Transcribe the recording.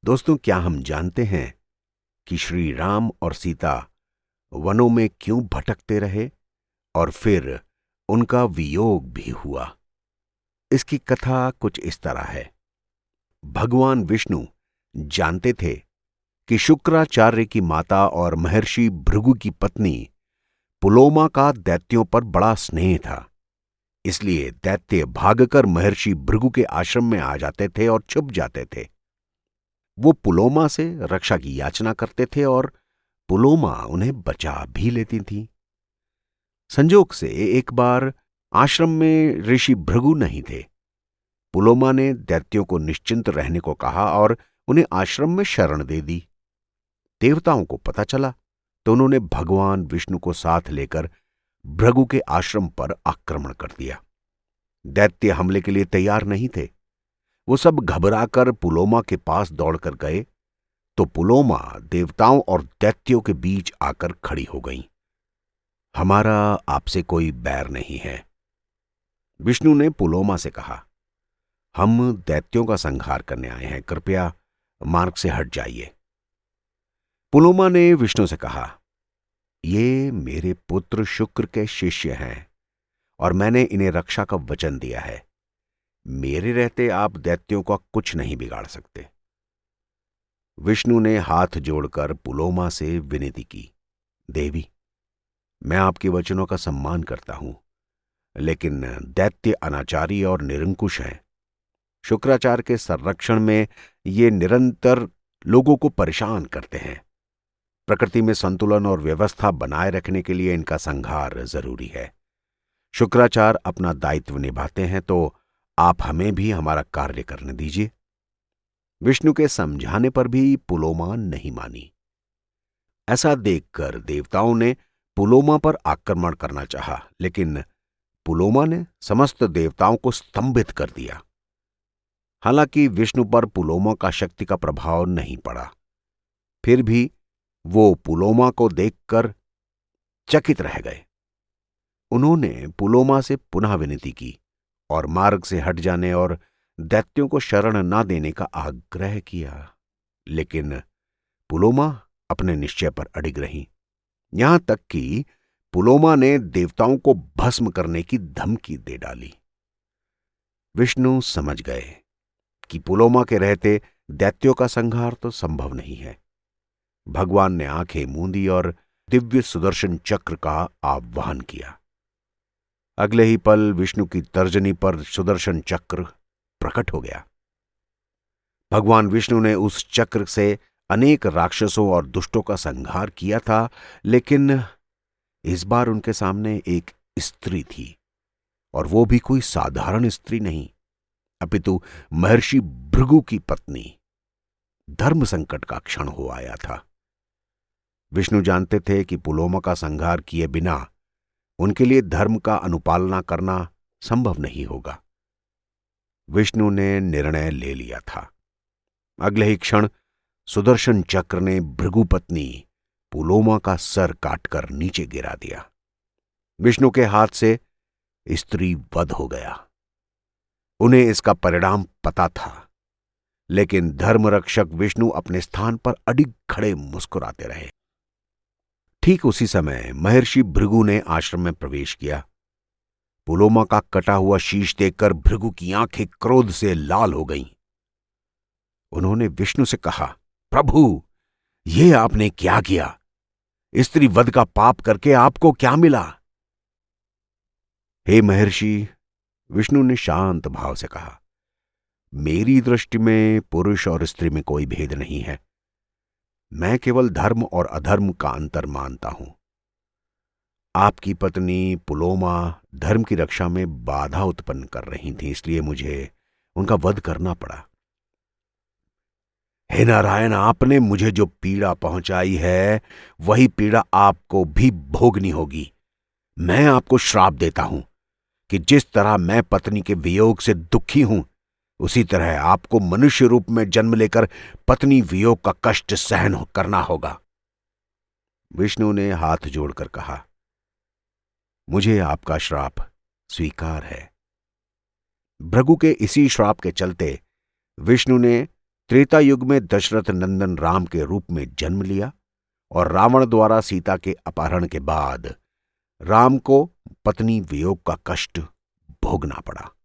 दोस्तों, क्या हम जानते हैं कि श्री राम और सीता वनों में क्यों भटकते रहे और फिर उनका वियोग भी हुआ? इसकी कथा कुछ इस तरह है। भगवान विष्णु जानते थे कि शुक्राचार्य की माता और महर्षि भृगु की पत्नी पुलोमा का दैत्यों पर बड़ा स्नेह था। इसलिए दैत्य भागकर महर्षि भृगु के आश्रम में आ जाते थे और छुप जाते थे। वो पुलोमा से रक्षा की याचना करते थे और पुलोमा उन्हें बचा भी लेती थी। संजोग से एक बार आश्रम में ऋषि भृगु नहीं थे। पुलोमा ने दैत्यों को निश्चिंत रहने को कहा और उन्हें आश्रम में शरण दे दी। देवताओं को पता चला तो उन्होंने भगवान विष्णु को साथ लेकर भृगु के आश्रम पर आक्रमण कर दिया। दैत्य हमले के लिए तैयार नहीं थे। वो सब घबराकर पुलोमा के पास दौड़कर गए तो पुलोमा देवताओं और दैत्यों के बीच आकर खड़ी हो गईं। हमारा आपसे कोई बैर नहीं है, विष्णु ने पुलोमा से कहा। हम दैत्यों का संहार करने आए हैं, कृपया मार्ग से हट जाइए। पुलोमा ने विष्णु से कहा, ये मेरे पुत्र शुक्र के शिष्य हैं और मैंने इन्हें रक्षा का वचन दिया है। मेरे रहते आप दैत्यों का कुछ नहीं बिगाड़ सकते। विष्णु ने हाथ जोड़कर पुलोमा से विनती की, देवी, मैं आपके वचनों का सम्मान करता हूं, लेकिन दैत्य अनाचारी और निरंकुश हैं। शुक्राचार्य के संरक्षण में ये निरंतर लोगों को परेशान करते हैं। प्रकृति में संतुलन और व्यवस्था बनाए रखने के लिए इनका संहार जरूरी है। शुक्राचार्य अपना दायित्व निभाते हैं तो आप हमें भी हमारा कार्य करने दीजिए। विष्णु के समझाने पर भी पुलोमा नहीं मानी। ऐसा देखकर देवताओं ने पुलोमा पर आक्रमण करना चाहा, लेकिन पुलोमा ने समस्त देवताओं को स्तंभित कर दिया। हालांकि विष्णु पर पुलोमा का शक्ति का प्रभाव नहीं पड़ा, फिर भी वो पुलोमा को देखकर चकित रह गए। उन्होंने पुलोमा से पुनः विनती की और मार्ग से हट जाने और दैत्यों को शरण न देने का आग्रह किया, लेकिन पुलोमा अपने निश्चय पर अडिग रही। यहां तक कि पुलोमा ने देवताओं को भस्म करने की धमकी दे डाली। विष्णु समझ गए कि पुलोमा के रहते दैत्यों का संहार तो संभव नहीं है। भगवान ने आंखें मूंदी और दिव्य सुदर्शन चक्र का आह्वान किया। अगले ही पल विष्णु की तर्जनी पर सुदर्शन चक्र प्रकट हो गया। भगवान विष्णु ने उस चक्र से अनेक राक्षसों और दुष्टों का संहार किया था, लेकिन इस बार उनके सामने एक स्त्री थी, और वो भी कोई साधारण स्त्री नहीं, अपितु महर्षि भृगु की पत्नी। धर्म संकट का क्षण हो आया था। विष्णु जानते थे कि पुलोमा का संहार किए बिना उनके लिए धर्म का अनुपालना करना संभव नहीं होगा। विष्णु ने निर्णय ले लिया था। अगले ही क्षण सुदर्शन चक्र ने भृगु पत्नी पुलोमा का सर काटकर नीचे गिरा दिया। विष्णु के हाथ से स्त्री वध हो गया। उन्हें इसका परिणाम पता था, लेकिन धर्मरक्षक विष्णु अपने स्थान पर अडिग खड़े मुस्कुराते रहे। ठीक उसी समय महर्षि भृगु ने आश्रम में प्रवेश किया। पुलोमा का कटा हुआ शीश देखकर भृगु की आंखें क्रोध से लाल हो गईं। उन्होंने विष्णु से कहा, प्रभु, ये आपने क्या किया? स्त्री वध का पाप करके आपको क्या मिला? हे महर्षि, विष्णु ने शांत भाव से कहा, मेरी दृष्टि में पुरुष और स्त्री में कोई भेद नहीं है। मैं केवल धर्म और अधर्म का अंतर मानता हूं। आपकी पत्नी पुलोमा धर्म की रक्षा में बाधा उत्पन्न कर रही थी, इसलिए मुझे उनका वध करना पड़ा। हे नारायण, आपने मुझे जो पीड़ा पहुंचाई है वही पीड़ा आपको भी भोगनी होगी। मैं आपको श्राप देता हूं कि जिस तरह मैं पत्नी के वियोग से दुखी हूं, उसी तरह आपको मनुष्य रूप में जन्म लेकर पत्नी वियोग का कष्ट सहन करना होगा। विष्णु ने हाथ जोड़कर कहा, मुझे आपका श्राप स्वीकार है। भृगु के इसी श्राप के चलते विष्णु ने त्रेता युग में दशरथ नंदन राम के रूप में जन्म लिया और रावण द्वारा सीता के अपहरण के बाद राम को पत्नी वियोग का कष्ट भोगना पड़ा।